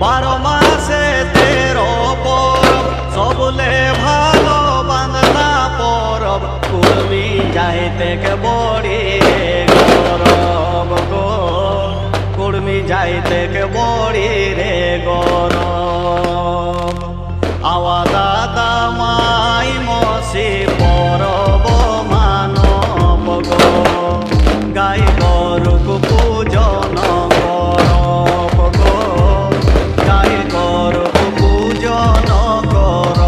12 মাসে 13 পরব, সবলে ভালো বাংলা পরব। কুর্মি যাইতে বড়ি গরব গো, কুর্মি যাইতে বড়ি রে গরব। আওয়া দাদা মাই মসি পরব মানব গো, গাই গরুক পূজন করব গো, গাই গরুক পূজন করব।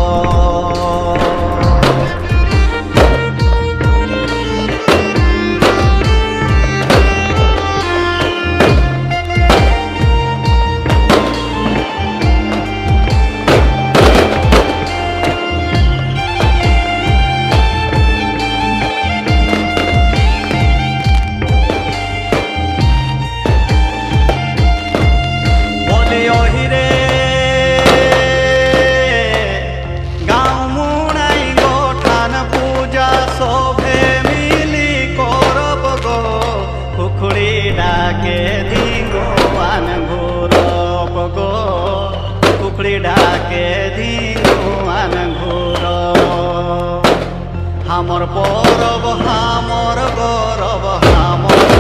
ডাকে দিগোয়ান ঘুরব গো, কুকড়ি ডাকে দিগোয়ান ঘুরব। হামর পরব হামর গরব, হামর